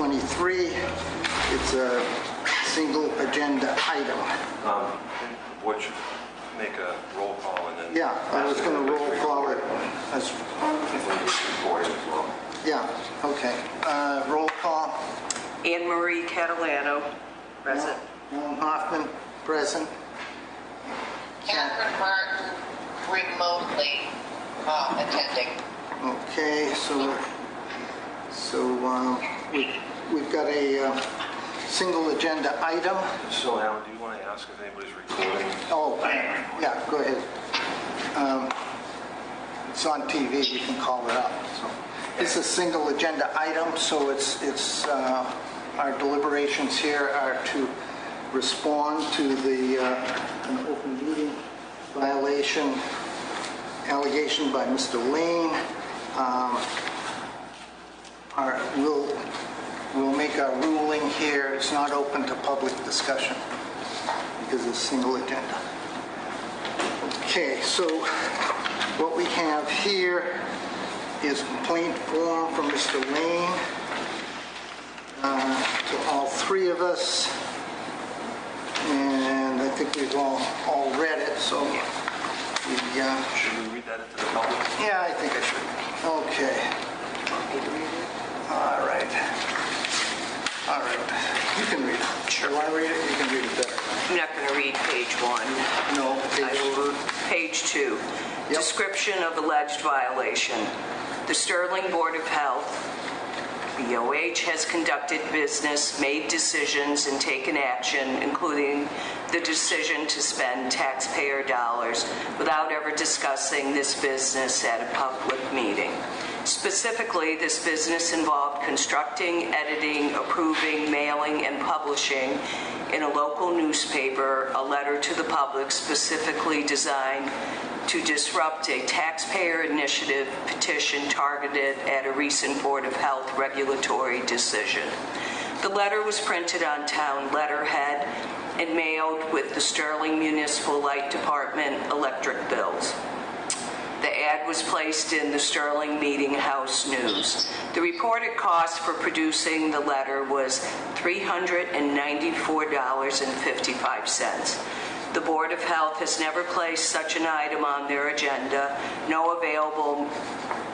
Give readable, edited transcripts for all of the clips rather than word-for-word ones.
2023. It's a single agenda item. The board should make a roll call and then... Yeah, I was going to roll call it. Yeah, okay. Roll call. Anne Marie Catalano, present. Alan Hoffman, present. Catherine Martin, remotely attending. Okay, so we've got a single agenda item. So, Alan, do you want to ask if anybody's recording? Oh, yeah, go ahead. It's on TV, you can call it up. So it's a single agenda item, so it's our deliberations here are to respond to the an open meeting violation allegation by Mr. Lane. We'll make our ruling here. It's not open to public discussion because it's a single agenda. Okay, so what we have here is a complaint form from Mr. Lane to all three of us, and I think we've all read it, so Should we read that into the public? yeah, I think I should. Okay. All right. You can read it. Sure. Want to read it? You can read it better. I'm not going to read page 1. No, Page 2. Yep. Description of alleged violation. The Sterling Board of Health, BOH, has conducted business, made decisions, and taken action, including the decision to spend taxpayer dollars without ever discussing this business at a public meeting. Specifically, this business involved constructing, editing, approving, mailing, and publishing in a local newspaper a letter to the public specifically designed to disrupt a taxpayer initiative petition targeted at a recent Board of Health regulatory decision. The letter was printed on town letterhead and mailed with the Sterling Municipal Light Department electric bills. The ad was placed in the Sterling Meeting House News. The reported cost for producing the letter was $394.55. The Board of Health has never placed such an item on their agenda. No available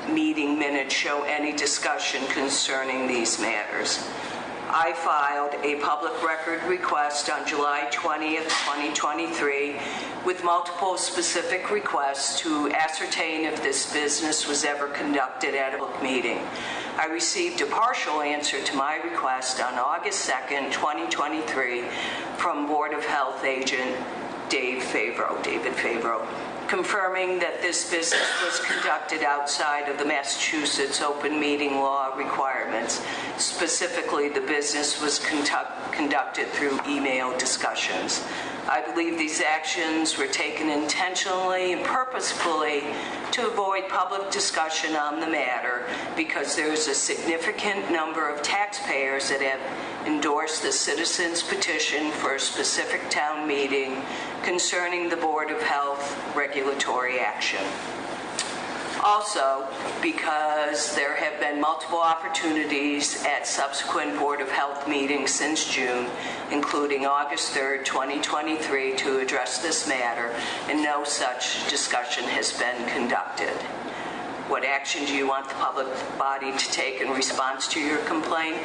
meeting minutes show any discussion concerning these matters. I filed a public record request on July 20th, 2023, with multiple specific requests to ascertain if this business was ever conducted at a public meeting. I received a partial answer to my request on August 2nd, 2023, from Board of Health agent David Favreau, confirming that this business was conducted outside of the Massachusetts open meeting law requirements. Specifically, the business was conducted through email discussions. I believe these actions were taken intentionally and purposefully to avoid public discussion on the matter because there is a significant number of taxpayers that have endorsed the citizens' petition for a specific town meeting concerning the Board of Health regulatory action. Also, because there have been multiple opportunities at subsequent Board of Health meetings since June, including August 3rd, 2023, to address this matter, and no such discussion has been conducted. What action do you want the public body to take in response to your complaint?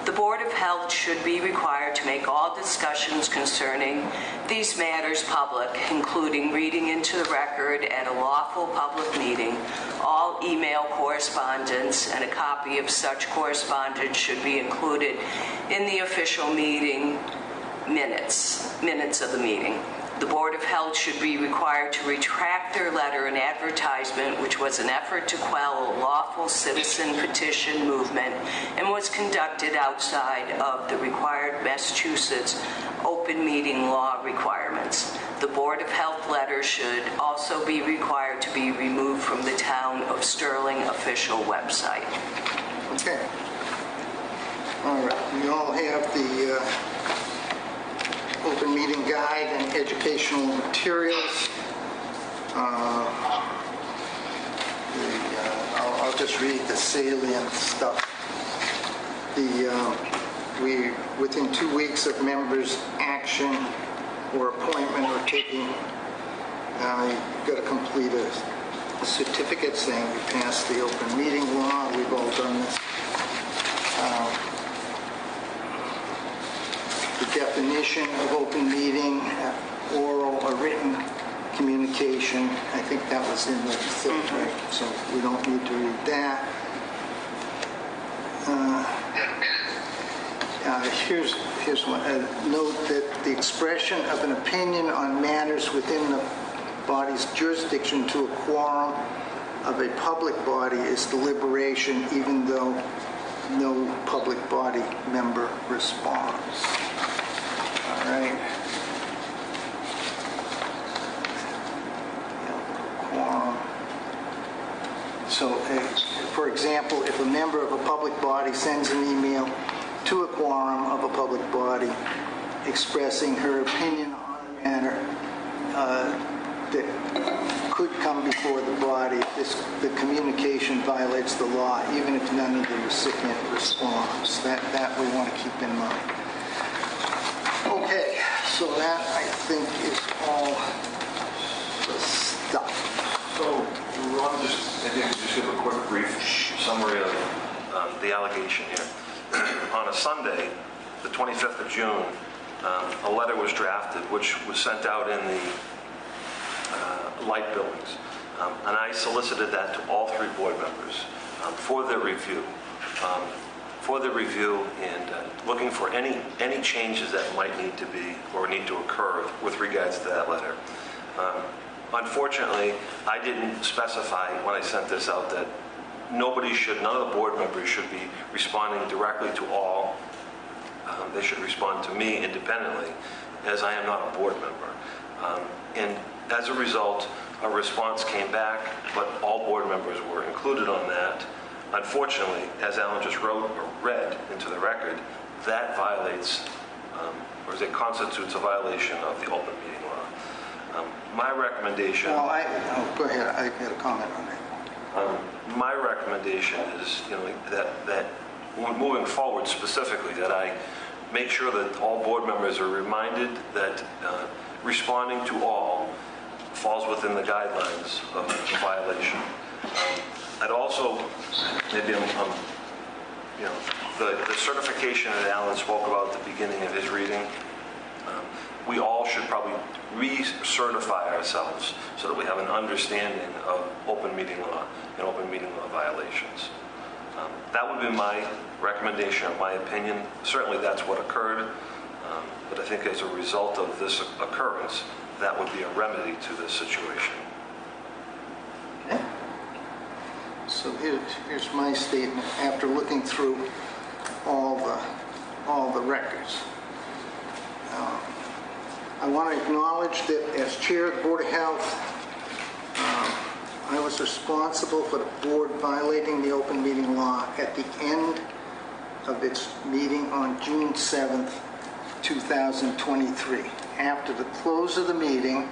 The Board of Health should be required to make all discussions concerning these matters public, including reading into the record at a lawful public meeting. All email correspondence and a copy of such correspondence should be included in the official meeting minutes of the meeting. The Board of Health should be required to retract their letter and advertisement, which was an effort to quell a lawful citizen petition movement and was conducted outside of the required Massachusetts open meeting law requirements. The Board of Health letter should also be required to be removed from the Town of Sterling official website. Okay. All right. We all have the open meeting guide and educational materials. I'll just read the salient stuff. within 2 weeks of members' action or appointment or taking, you've got to complete a certificate saying you passed the open meeting law. We've all done this. The definition of open meeting, oral or written communication, I think that was in the thing, right? So we don't need to read that. Here's one. Note that the expression of an opinion on matters within the body's jurisdiction to a quorum of a public body is deliberation, even though no public body member responds. All right. Quorum. So, for example, if a member of a public body sends an email to a quorum of a public body expressing her opinion on a matter that could come before the body, the communication violates the law, even if none of the recipient responds. That we want to keep in mind. Okay, so that I think is all the stuff. So, Ron, maybe just give a quick brief summary of the allegation here. On a Sunday, the 25th of June, a letter was drafted which was sent out in the light buildings. And I solicited that to all 3 board members for their review. And looking for any changes that might need to be or need to occur with regards to that letter. Unfortunately, I didn't specify when I sent this out that none of the board members should be responding directly to all. They should respond to me independently, as I am not a board member. And as a result, a response came back, but all board members were included on that. Unfortunately, as Alan just read into the record, that violates, or it constitutes a violation of the open meeting law. My recommendation... go ahead. I had a comment on that. My recommendation is, that moving forward specifically, that I make sure that all board members are reminded that responding to all falls within the guidelines of the violation. I'd also, maybe the certification that Alan spoke about at the beginning of his reading, we all should probably recertify ourselves so that we have an understanding of open meeting law and open meeting law violations. That would be my recommendation, my opinion. Certainly that's what occurred, but I think as a result of this occurrence, that would be a remedy to this situation. Okay. So here's my statement after looking through all the records. I want to acknowledge that as chair of the Board of Health, I was responsible for the board violating the open meeting law at the end of its meeting on June 7th, 2023. After the close of the meeting,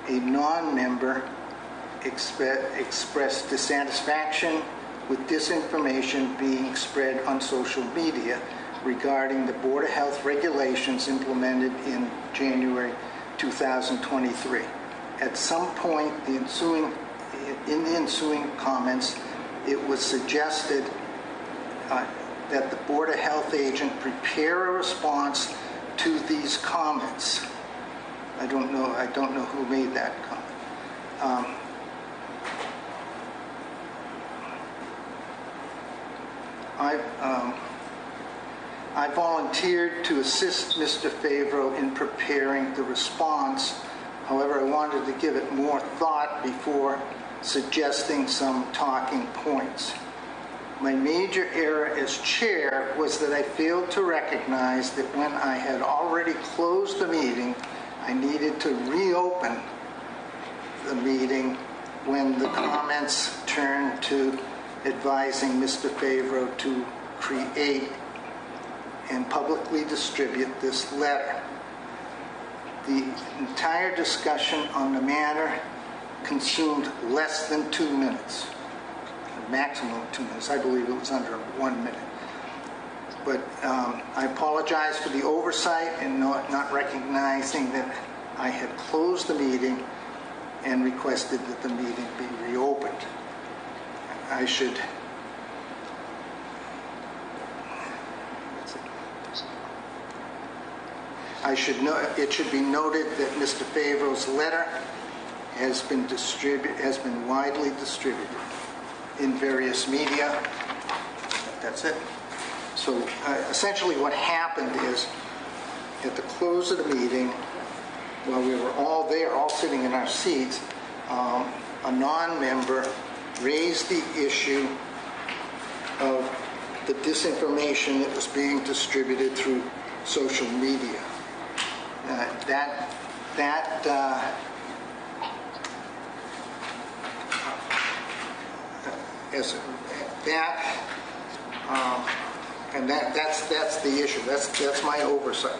a non-member expressed dissatisfaction with disinformation being spread on social media regarding the Board of Health regulations implemented in January 2023. At some point in the ensuing comments, it was suggested that the Board of Health agent prepare a response to these comments. I don't know who made that comment. I volunteered to assist Mr. Favreau in preparing the response. However, I wanted to give it more thought before suggesting some talking points. My major error as chair was that I failed to recognize that when I had already closed the meeting, I needed to reopen the meeting when the comments turned to advising Mr. Favreau to create and publicly distribute this letter. The entire discussion on the matter consumed less than 2 minutes, a maximum of 2 minutes. I believe it was under 1 minute. But I apologize for the oversight and not recognizing that I had closed the meeting and requested that the meeting be reopened. I should... it should be noted that Mr. Favreau's letter has been widely distributed in various media. That's it. So essentially what happened is, at the close of the meeting, while we were all there, all sitting in our seats, a non-member raised the issue of the disinformation that was being distributed through social media. That's the issue. That's my oversight.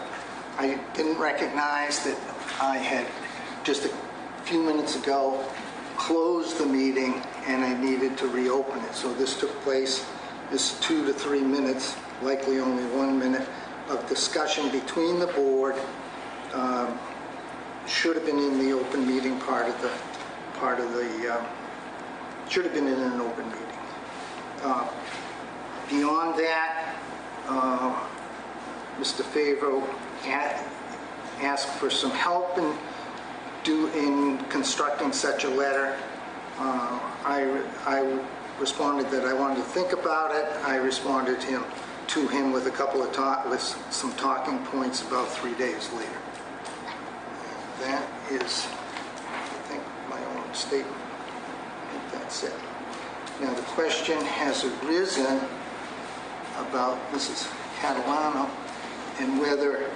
I didn't recognize that I had just a few minutes ago closed the meeting and I needed to reopen it. So this took place, this 2 to 3 minutes, likely only 1 minute, of discussion between the board. Should have been in the open meeting should have been in an open meeting. Beyond that, Mr. Favreau asked for some help in constructing such a letter. I responded that I wanted to think about it. I responded to him with a couple of with some talking points about 3 days later. That is, I think, my own statement. I think that's it. Now the question has arisen about Mrs. Catalano and whether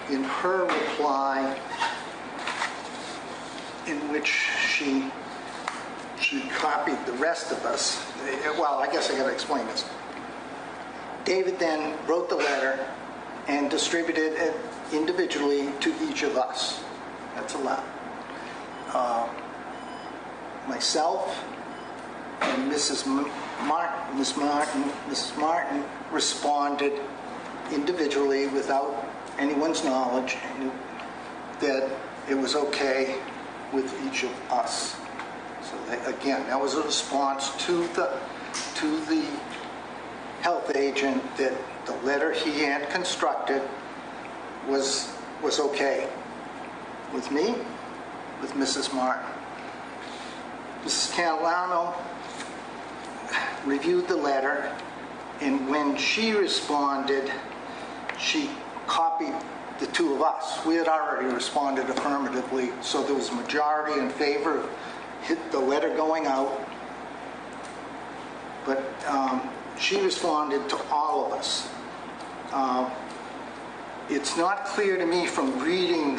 in her reply, in which she copied the rest of us, well, I guess I got to explain this. David then wrote the letter and distributed it individually to each of us. That's allowed. Myself and Mrs. Martin responded individually without anyone's knowledge, that it was okay with each of us. So again, that was a response to the health agent that the letter he had constructed was okay with me, with Mrs. Martin. Mrs. Catalano reviewed the letter, and when she responded, she copied the two of us. We had already responded affirmatively, so there was a majority in favor of the letter going out, but she responded to all of us. It's not clear to me from reading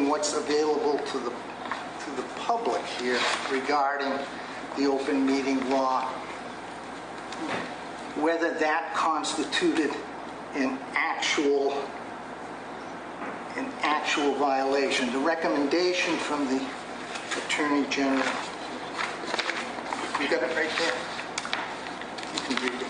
what's available to the public here regarding the open meeting law, whether that constituted an actual violation. The recommendation from the Attorney General. You got it right there? You can read it.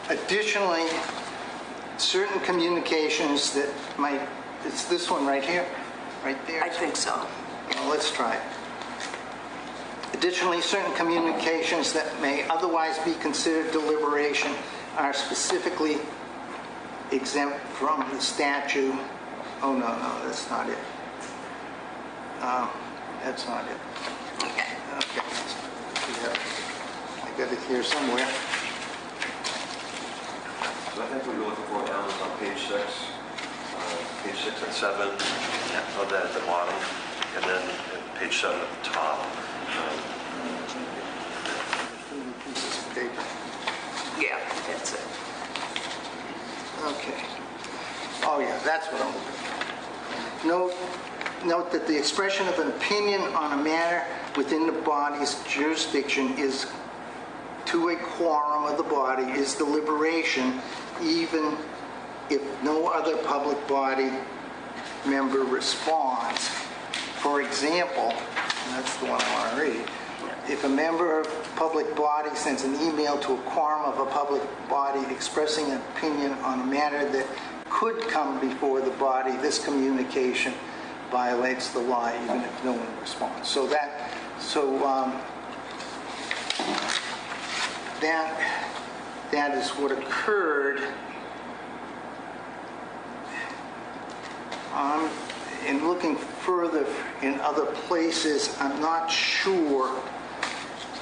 Additionally, certain communications that might, it's this one right here, right there? I think so. Well, let's try it. Additionally, certain communications that may otherwise be considered deliberation are specifically exempt from the statute. Oh, no, that's not it. That's not it. Okay. I got it here somewhere. So I think what you're looking for now is on page 6 and 7 of that at the bottom, and then page 7 at the top. Pieces of paper. Yeah, that's it. That's what I'm looking for. Note that the expression of an opinion on a matter within the body's jurisdiction is to a quorum of the body is deliberation, even if no other public body member responds. For example, and that's the one I want to read, if a member of a public body sends an email to a quorum of a public body expressing an opinion on a matter that could come before the body, this communication violates the law even if no one responds. That is what occurred. In looking further in other places, I'm not sure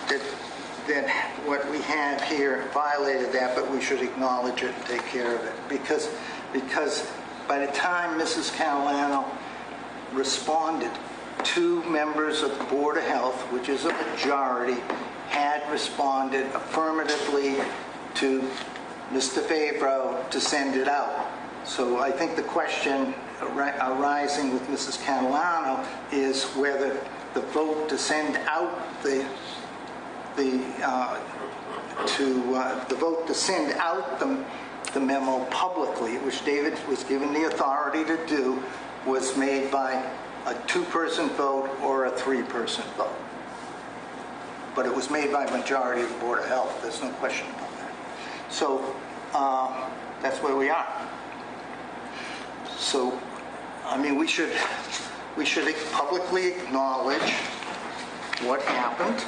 that what we have here violated that, but we should acknowledge it and take care of it. Because by the time Mrs. Catalano responded, 2 members of the Board of Health, which is a majority, had responded affirmatively to Mr. Favreau to send it out. So I think the question arising with Mrs. Catalano is whether the vote to send out the memo publicly, which David was given the authority to do, was made by a 2-person vote or a 3-person vote. But it was made by a majority of the Board of Health. There's no question about that. So that's where we are. So, I mean, we should publicly acknowledge what happened.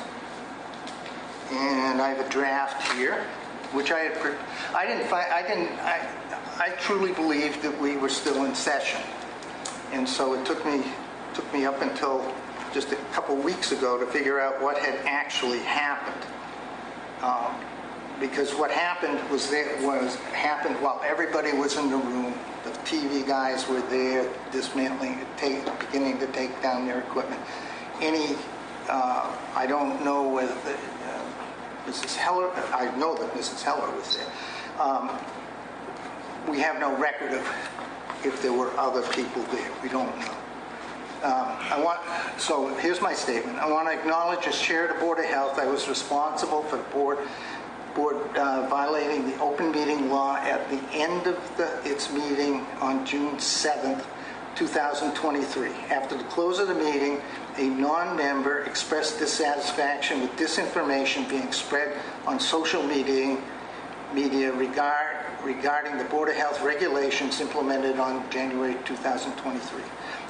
And I have a draft here, which I truly believed that we were still in session. And so it took me up until just a couple weeks ago to figure out what had actually happened. Because what happened happened while everybody was in the room. The TV guys were there, dismantling, beginning to take down their equipment. I don't know whether Mrs. Heller. I know that Mrs. Heller was there. We have no record of if there were other people there. We don't know. So here's my statement. I want to acknowledge as chair of the Board of Health, I was responsible for the board violating the open meeting law at the end of its meeting on June 7th, 2023. After the close of the meeting, a non-member expressed dissatisfaction with disinformation being spread on social media regarding the Board of Health regulations implemented on January 2023.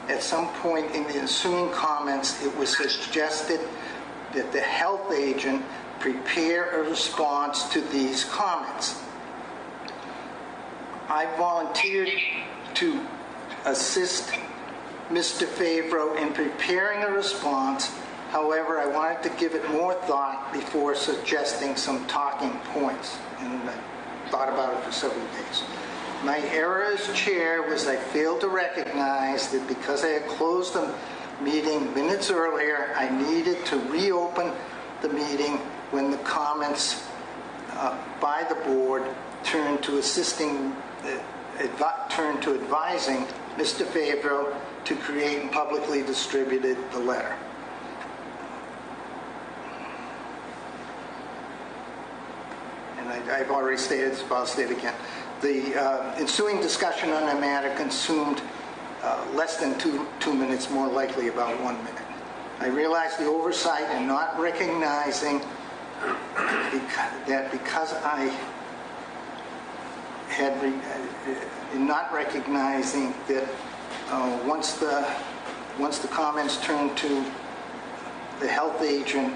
At some point in the ensuing comments, it was suggested that the health agent prepare a response to these comments. I volunteered to assist Mr. Favreau in preparing a response. However, I wanted to give it more thought before suggesting some talking points, and I thought about it for several days. My error as chair was I failed to recognize that because I had closed the meeting minutes earlier, I needed to reopen the meeting when the comments by the board turned to advising Mr. Favreau to create and publicly distributed the letter. And I've already stated this, but I'll state it again. The ensuing discussion on the matter consumed less than two minutes, more likely about 1 minute. I realized the oversight in not recognizing because I had in not recognizing that once the comments turned to the health agent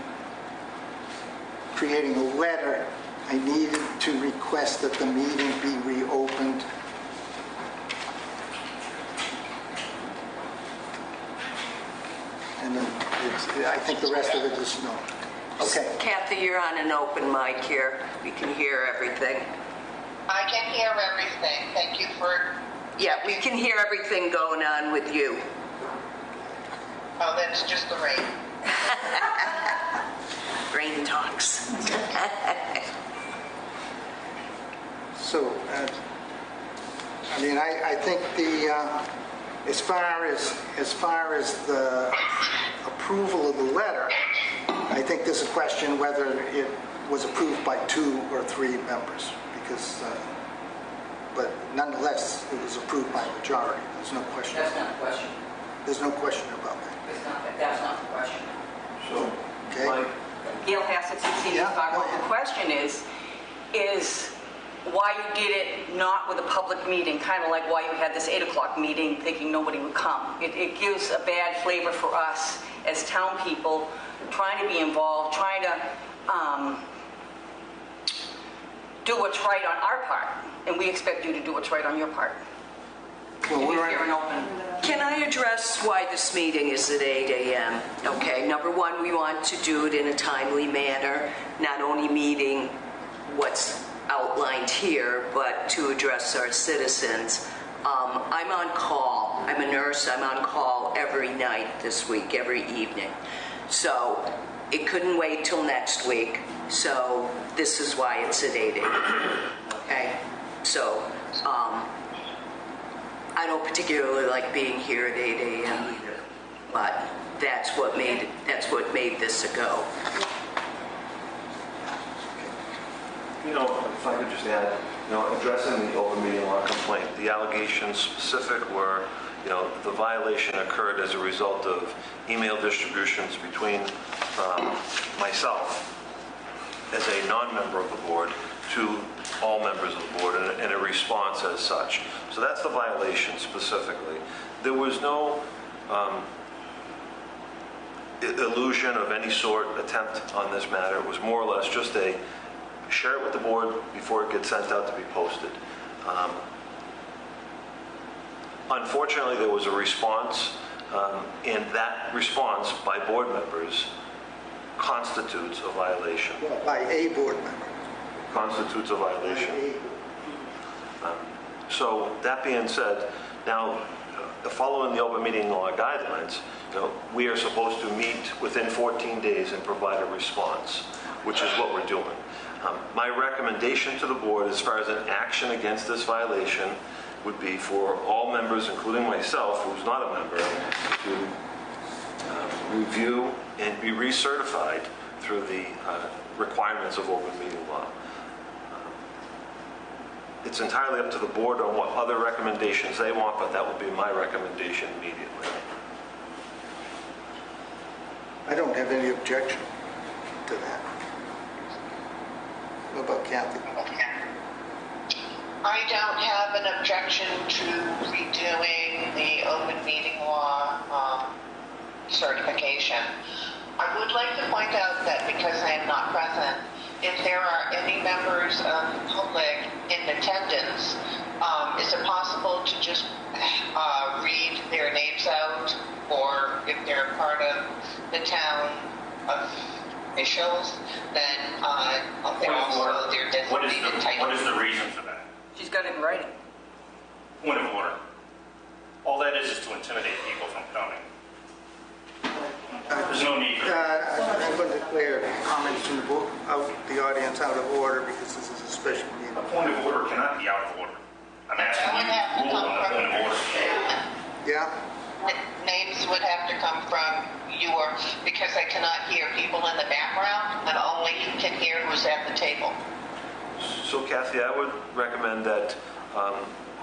creating a letter, I needed to request that the meeting be reopened. And then I think the rest of it is known. Okay. Kathy, you're on an open mic here. We can hear everything. I can hear everything. Thank you for... Yeah, we can hear everything going on with you. Oh, that's just the rain. Rain talks. So I mean, I think as far as the approval of the letter, I think there's a question whether it was approved by 2 or 3 members, because, but nonetheless, it was approved by majority. There's no question. That's not the question. There's no question about that. That's not the question. So, Okay. Mike, Gail Hassett, CC Yeah, News 5. go The ahead. question is why you did it not with a public meeting, kind of like why you had this 8 o'clock meeting thinking nobody would come. It gives a bad flavor for us as town people trying to be involved, trying to do what's right on our part, and we expect you to do what's right on your part. Well, To be we're fair and open. Can I address why this meeting is at 8 a.m.? Okay, number one, we want to do it in a timely manner, not only meeting what's outlined here, but to address our citizens. I'm on call. I'm a nurse. I'm on call every night this week, every evening. So it couldn't wait till next week. So this is why it's at 8 a.m. Okay? So I don't particularly like being here at 8 a.m. either, but that's what made this a go. you know, if I could just add, you know, addressing the open meeting law complaint, the allegations specific were, you know, the violation occurred as a result of email distributions between myself as a non-member of the board to all members of the board and a response as such. So that's the violation specifically. There was no illusion of any sort, attempt on this matter. It was more or less just a share it with the board before it gets sent out to be posted. Unfortunately, there was a response, and that response by board members constitutes a violation. Well, by a board member. Constitutes a violation. So that being said, now following the open meeting law guidelines, you know, we are supposed to meet within 14 days and provide a response, which is what we're doing. My recommendation to the board as far as an action against this violation would be for all members, including myself, who's not a member, to review and be recertified through the requirements of open meeting law. It's entirely up to the board on what other recommendations they want, but that would be my recommendation immediately. I don't have any objection to that. What about Kathy? I don't have an objection to redoing the open meeting law certification. I would like to point out that because I am not present, if there are any members of the public in attendance, is it possible to just read their names out, or if they're part of the town officials, then they're also their designated title? What is the reason for that? She's got it in writing. Point of order. All that is to intimidate people from coming. There's no need for that. I'm going to declare comments from the audience out of order because this is a special meeting. A point of order cannot be out of order. I'm asking you to rule on a point of order. Yeah? Names would have to come from your, because I cannot hear people in the background, and only you can hear who's at the table. So Kathy, I would recommend that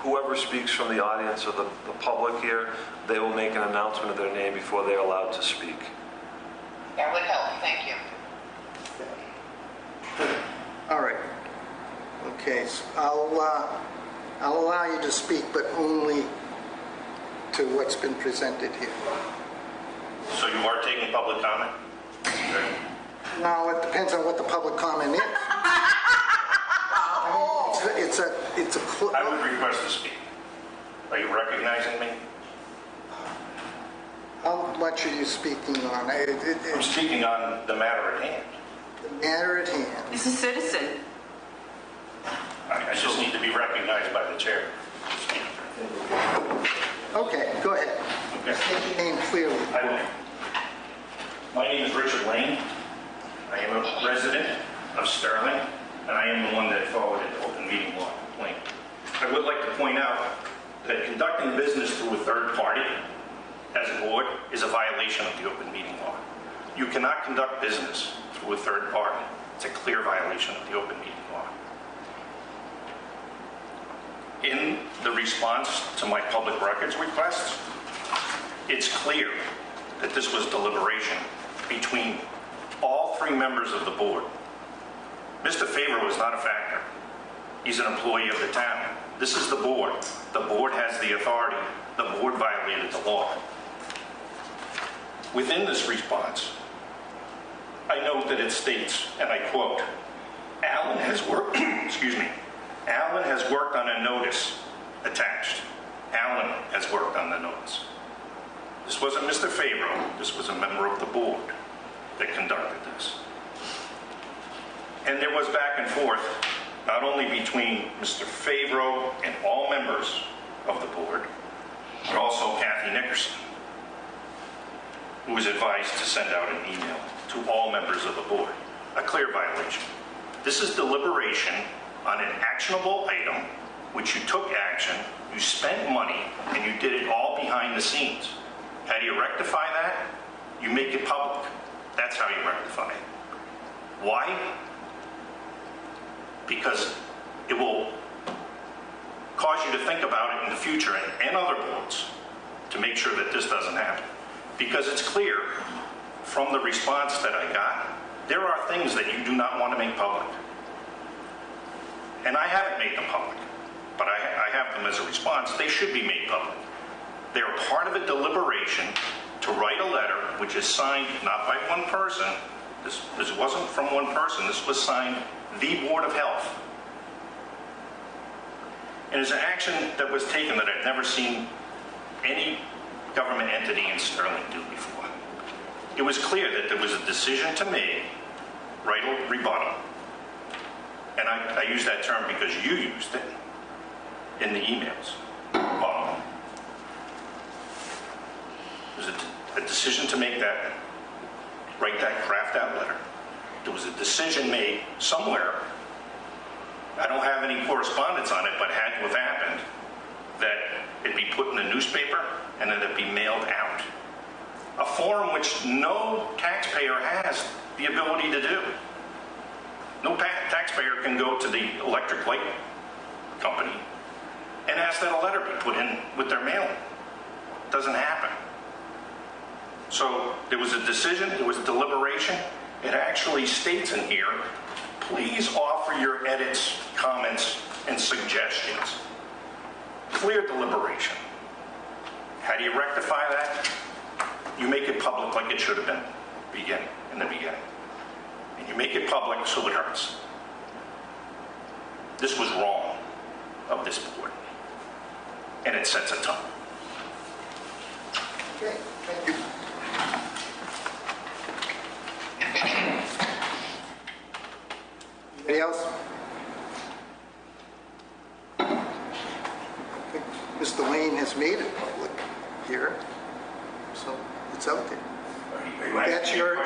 whoever speaks from the audience or the public here, they will make an announcement of their name before they're allowed to speak. That would help, thank you. All right. Okay, so I'll allow you to speak, but only to what's been presented here. So you are taking public comment? Okay. No, it depends on what the public comment is. It's a I would request to speak. Are you recognizing me? How much are you speaking on? I'm speaking on the matter at hand. The matter at hand. This is citizen. I just need to be recognized by the chair. Okay, go ahead. Okay. State your name clearly. I will. My name is Richard Lane. I am a resident of Sterling, and I am the one that forwarded the open meeting law complaint. I would like to point out that conducting business through a third party as a board is a violation of the open meeting law. You cannot conduct business through a third party. It's a clear violation of the open meeting law. In the response to my public records request, it's clear that this was deliberation between all three members of the board. Mr. Favor was not a factor. He's an employee of the town. This is the board. The board has the authority. The board violated the law. Within this response, I note that it states, and I quote, Alan has worked, excuse me, Alan has worked on a notice attached. Alan has worked on the notice. This wasn't Mr. Favor. This was a member of the board that conducted this. And there was back and forth, not only between Mr. Favreau and all members of the board, but also Kathy Nickerson, who was advised to send out an email to all members of the board. A clear violation. This is deliberation on an actionable item, which you took action, you spent money, and you did it all behind the scenes. How do you rectify that? You make it public. That's how you rectify it. Why? Because it will cause you to think about it in the future and other boards to make sure that this doesn't happen. Because it's clear from the response that I got, there are things that you do not want to make public. And I haven't made them public, but I have them as a response. They should be made public. They're part of a deliberation to write a letter which is signed not by one person. This wasn't from one person. This was signed the Board of Health. And it's an action that was taken that I've never seen any government entity in Sterling do before. It was clear that there was a decision to make, right or rebuttal. And I use that term because you used it in the emails. There was a decision to make that, write that, craft that letter. There was a decision made somewhere, I don't have any correspondence on it, but it had to have happened, that it be put in a newspaper and that it be mailed out. A form which no taxpayer has the ability to do. No taxpayer can go to the electric light company and ask that a letter be put in with their mailing. It doesn't happen. So there was a decision, there was deliberation. It actually states in here, please offer your edits, comments, and suggestions. Clear deliberation. How do you rectify that? You make it public like it should have been in the beginning. And you make it public so it hurts. This was wrong of this board. And it sets a tone. Okay, thank you. Anybody else? I think Mr. Lane has made it public here, so it's out there. That's your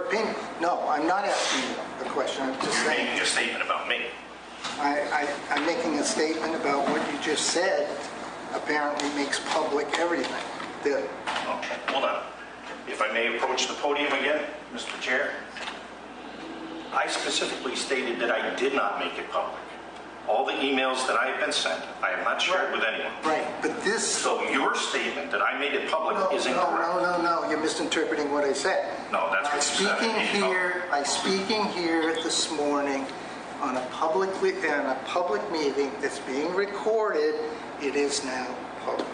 opinion. No, I'm not asking you a question. I'm just saying. Making a statement about me. I'm making a statement about what you just said. Apparently makes public everything. Okay, hold on. If I may approach the podium again, Mr. Chair. I specifically stated that I did not make it public. All the emails that I have been sent, I have not shared with anyone. Right, but this... So your statement that I made it public is incorrect. No, you're misinterpreting what I said. No, that's what you said. I'm speaking here this morning on a public meeting that's being recorded. It is now public.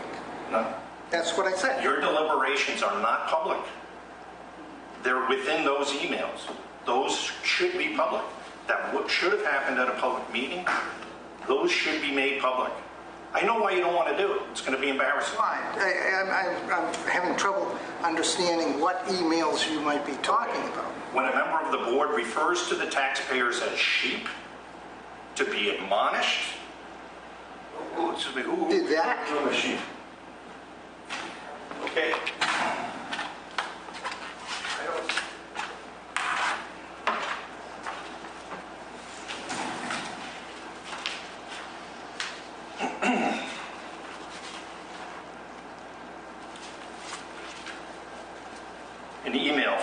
No. That's what I said. Your deliberations are not public. They're within those emails. Those should be public. That what should have happened at a public meeting, those should be made public. I know why you don't want to do it. It's going to be embarrassing. Fine. I'm having trouble understanding what emails you might be talking about. When a member of the board refers to the taxpayers as sheep, to be admonished, who Did that? Who is sheep? Okay.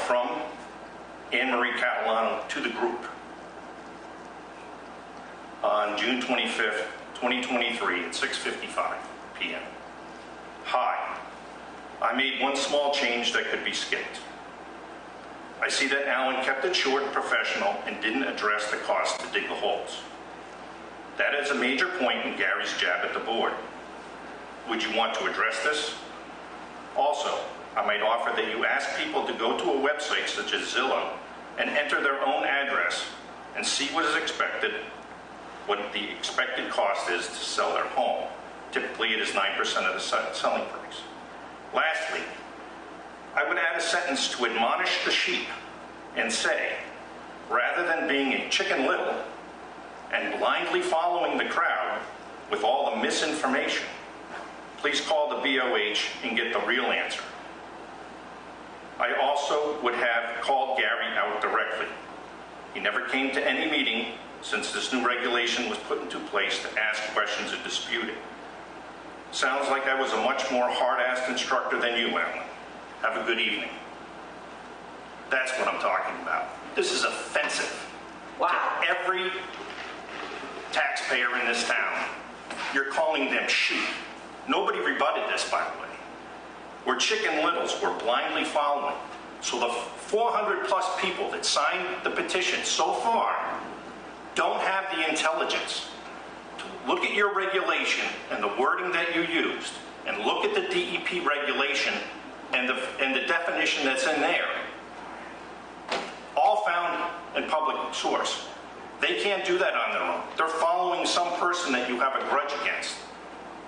from Anne Marie Catalano to the group on June 25th, 2023 at 6:55 p.m. Hi, I made one small change that could be skipped. I see that Alan kept it short and professional and didn't address the cost to dig the holes. That is a major point in Gary's jab at the board. Would you want to address this? Also, I might offer that you ask people to go to a website such as Zillow and enter their own address and see what is expected, what the expected cost is to sell their home. Typically, it is 9% of the selling price. Lastly, I would add a sentence to admonish the sheep and say, rather than being a Chicken Little and blindly following the crowd with all the misinformation, please call the BOH and get the real answer. I also would have called Gary out directly. He never came to any meeting since this new regulation was put into place to ask questions and dispute it. Sounds like I was a much more hard-assed instructor than you, Alan. Have a good evening. That's what I'm talking about. This is offensive to every taxpayer in this town. You're calling them sheep. Nobody rebutted this, by the way. We're Chicken Littles. We're blindly following. So the 400 plus people that signed the petition so far don't have the intelligence to look at your regulation and the wording that you used and look at the DEP regulation and the definition that's in there, all found in public source. They can't do that on their own. They're following some person that you have a grudge against.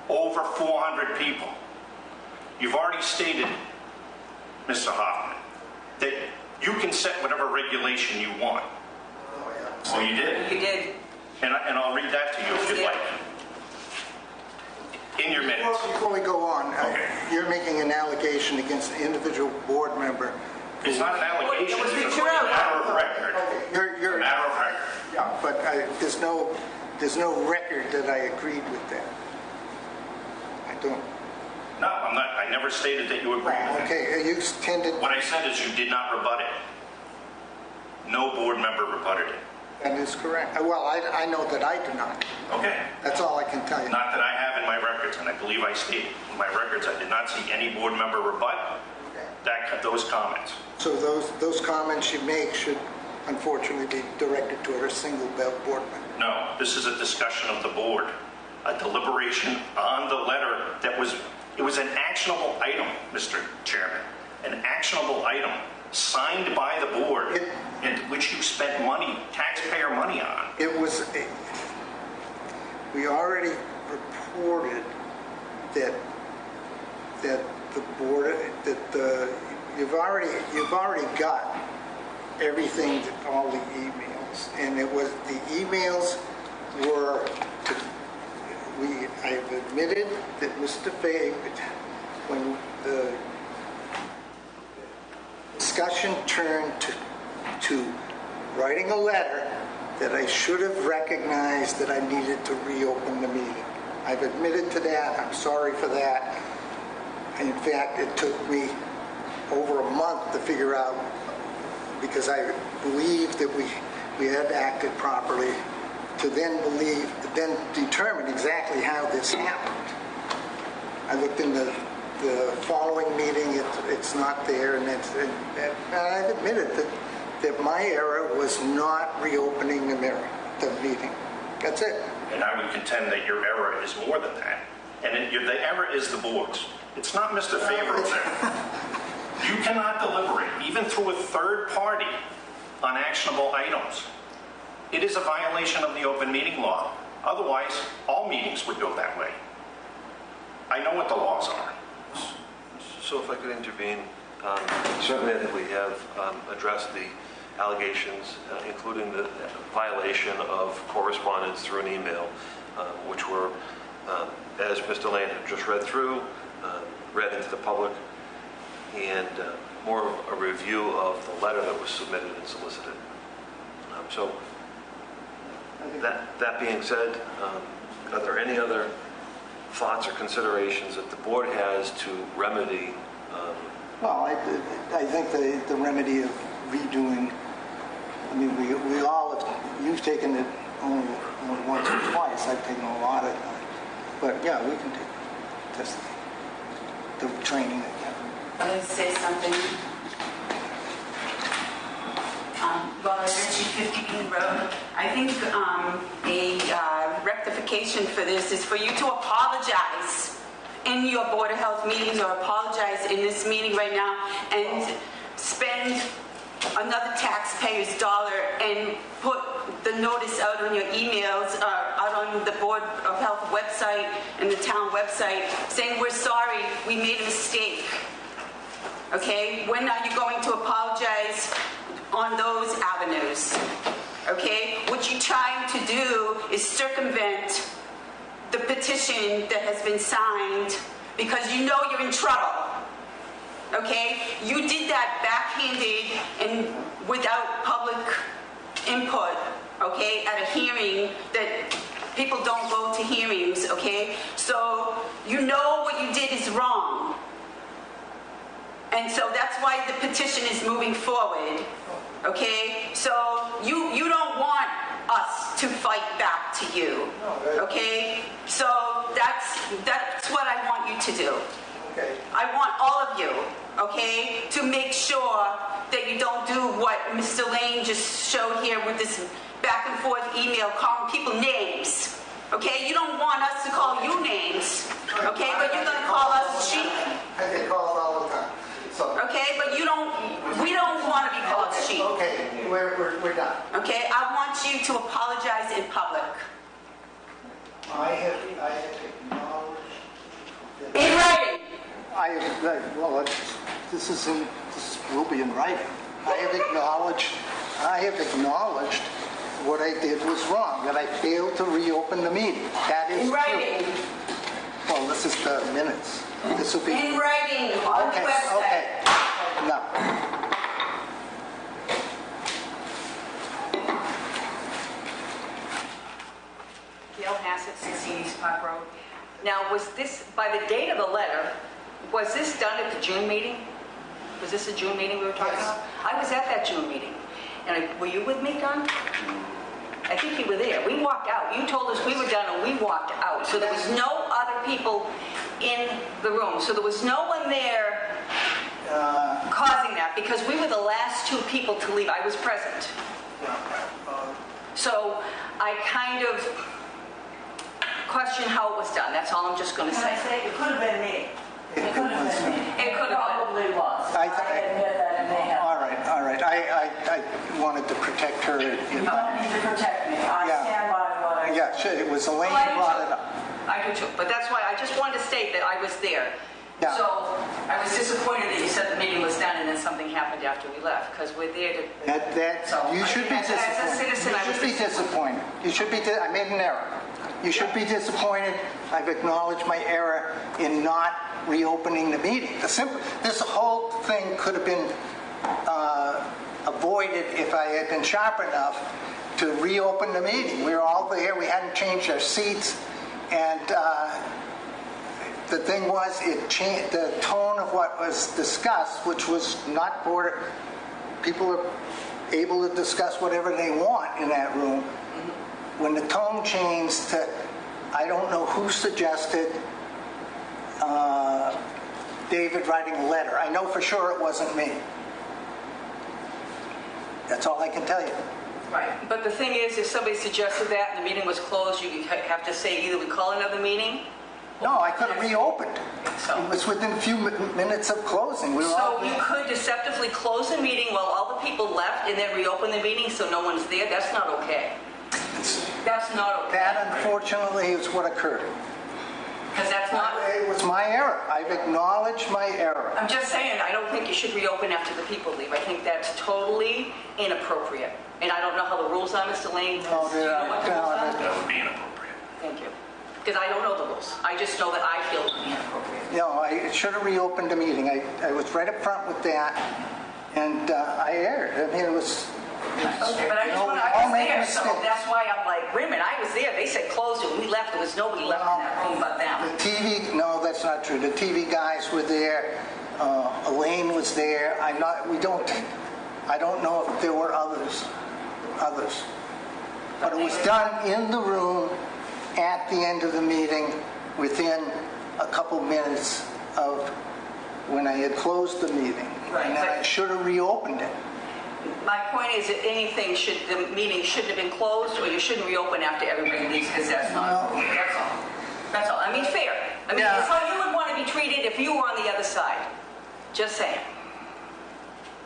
Over 400 people. You've already stated, Mr. Hoffman, that you can set whatever regulation you want. Oh, you did? You did. And I'll read that to you if you'd like. In your minutes. Before we go on, Okay. you're making an allegation against an individual board member. It's not an allegation. It's a matter of record. You're, A matter of record. yeah, but there's no record that I agreed with that. I don't. No, I'm not. I never stated that you agreed with it. Okay, you tended. What I said is you did not rebut it. No board member rebutted it. That is correct. Well, I know that I do not. Okay. That's all I can tell you. Not that I have in my records, and I believe I stated in my records I did not see any board member rebut those comments. So those comments you make should unfortunately be directed toward a single board member. No, this is a discussion of the board, a deliberation on the letter that was, it was an actionable item, Mr. Chairman, an actionable item signed by the board and which you spent money, taxpayer money on. It was we already reported that the board you've already got everything, all the emails, and it was the emails were I've admitted that Mr. Fay, when the discussion turned to writing a letter, that I should have recognized that I needed to reopen the meeting. I've admitted to that. I'm sorry for that. In fact, it took me over a month to figure out, because I believed that we had acted properly, to then determine exactly how this happened. I looked in the following meeting, it's not there, and I've admitted that my error was not reopening the meeting. That's it. And I would contend that your error is more than that. And the error is the board's. It's not Mr. Favor's error. You cannot deliberate, even through a third party, on actionable items. It is a violation of the open meeting law. Otherwise, all meetings would go that way. I know what the laws are. So if I could intervene, certainly I think we have addressed the allegations, including the violation of correspondence through an email, which were, as Mr. Lane had just read through, read into the public, and more of a review of the letter that was submitted and solicited. So that being said, are there any other thoughts or considerations that the board has to remedy Well, I think the remedy of redoing, I mean, we all have, you've taken it only once or twice, I've taken a lot of time. But yeah, we can take test the training again. I'm going to say something. Well, I mentioned 50 Bean Road. I think a rectification for this is for you to apologize in your Board of Health meetings, or apologize in this meeting right now, and spend another taxpayer's dollar and put the notice out on your emails, out on the Board of Health website and the town website, saying we're sorry, we made a mistake. Okay? When are you going to apologize on those avenues? Okay? What you're trying to do is circumvent the petition that has been signed because you know you're in trouble. Okay? You did that backhanded and without public input, okay, at a hearing that people don't go to hearings, okay? So you know what you did is wrong. And so that's why the petition is moving forward, okay? So you don't want us to fight back to you, okay? So that's what I want you to do. Okay. I want all of you, okay, to make sure that you don't do what Mr. Lane just showed here with this back and forth email calling people names, okay? You don't want us to call you names, okay, but you're going to call us sheep. I get called all the time. So. Okay, but we don't want to be called sheep. Okay, we're done. Okay, I want you to apologize in public. I have acknowledged that. In writing. This will be in writing. I have acknowledged what I did was wrong, that I failed to reopen the meeting. That is in writing. true. Well, this is the minutes. This will be in writing on the website. Okay. No. Gail Hassett, 16 East Park Road. Now, was this, by the date of the letter, was this done at the June meeting? Was this a June meeting we were talking about? I was at that June meeting. And were you with me, Don? I think you were there. We walked out. You told us we were done and we walked out. So there was no other people in the room. So there was no one there causing that, because we were the last two people to leave. I was present. So I kind of question how it was done. That's all I'm just going to say. Can I say, it could have been me. It could have been me. It could have probably was. I admit that it may have. All right. I wanted to protect her. You don't need to protect me. I stand by what I said. Yeah, sure. It was Elaine who brought it up. I do too. But that's why I just wanted to state that I was there. Yeah. So I was disappointed that you said the meeting was done and then something happened after we left, because we're there to... You should be disappointed. As a citizen, you should be disappointed. You should be. I made an error. You should be disappointed. I've acknowledged my error in not reopening the meeting. This whole thing could have been avoided if I had been sharp enough to reopen the meeting. We were all there. We hadn't changed our seats, and the thing was, it changed the tone of what was discussed, which was not for people are able to discuss whatever they want in that room. When the tone changed to, I don't know who suggested David writing a letter. I know for sure it wasn't me. That's all I can tell you. Right. But the thing is, if somebody suggested that and the meeting was closed, you have to say either we call another meeting. No, I could have reopened. So. It was within a few minutes of closing. So you could deceptively close the meeting while all the people left and then reopen the meeting so no one's there? That's not okay. That's not okay. That, unfortunately, is what occurred. Because that's not... It was my error. I've acknowledged my error. I'm just saying, I don't think you should reopen after the people leave. I think that's totally inappropriate. And I don't know how the rules are, Mr. Lane. Do you know what the rules are? That would be inappropriate. Thank you. Because I don't know the rules. I just know that I feel it would be inappropriate. No, I should have reopened the meeting. I was right up front with that, and I erred. I mean, it was... Okay, but I just want to, I was there, so that's why I'm like, wait a minute, I was there. They said closed it. When we left, there was nobody left in that room but them. The TV, no, that's not true. The TV guys were there. Elaine was there. I don't know if there were others. But it was done in the room at the end of the meeting within a couple minutes of when I had closed the meeting. Right, And then I should have reopened it. My point is that the meeting shouldn't have been closed, or you shouldn't reopen after everybody leaves, because that's not, No. that's all. That's all. I mean, fair. I mean, Yeah. it's how you would want to be treated if you were on the other side. Just saying.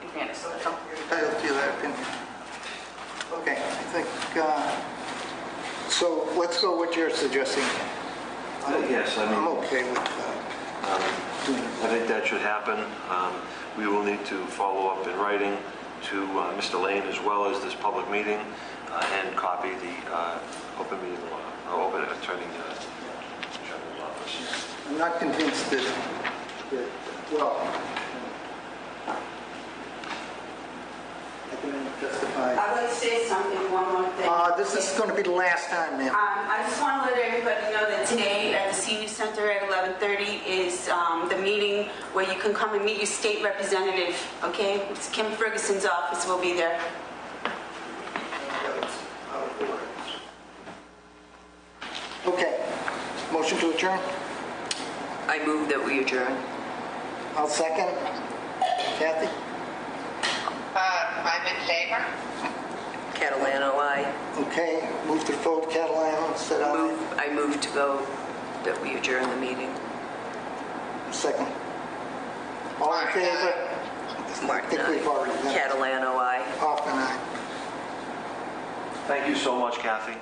In fairness, so that's all. Entitled to that opinion. Okay, I think, so let's go what you're suggesting. Yes, I mean, I'm okay with doing it. I think that should happen. We will need to follow up in writing to Mr. Lane as well as this public meeting and copy the open meeting law, open attorney general's office. I'm not convinced that well, I can justify. I would say something, one more thing. This is going to be the last time, ma'am. I just want to let everybody know that today at the Senior Center at 11:30 is the meeting where you can come and meet your state representative, okay? It's Kim Ferguson's office will be there. Okay, motion to adjourn? I move that we adjourn. I'll second. Kathy? I'm in favor. Catalano, aye. Okay, move to vote. Catalano, said aye. I move to go that we adjourn the meeting. Second. All in favor? I Martin, think we've already done it. Catalano, aye. Hoffman, aye. Thank you so much, Kathy.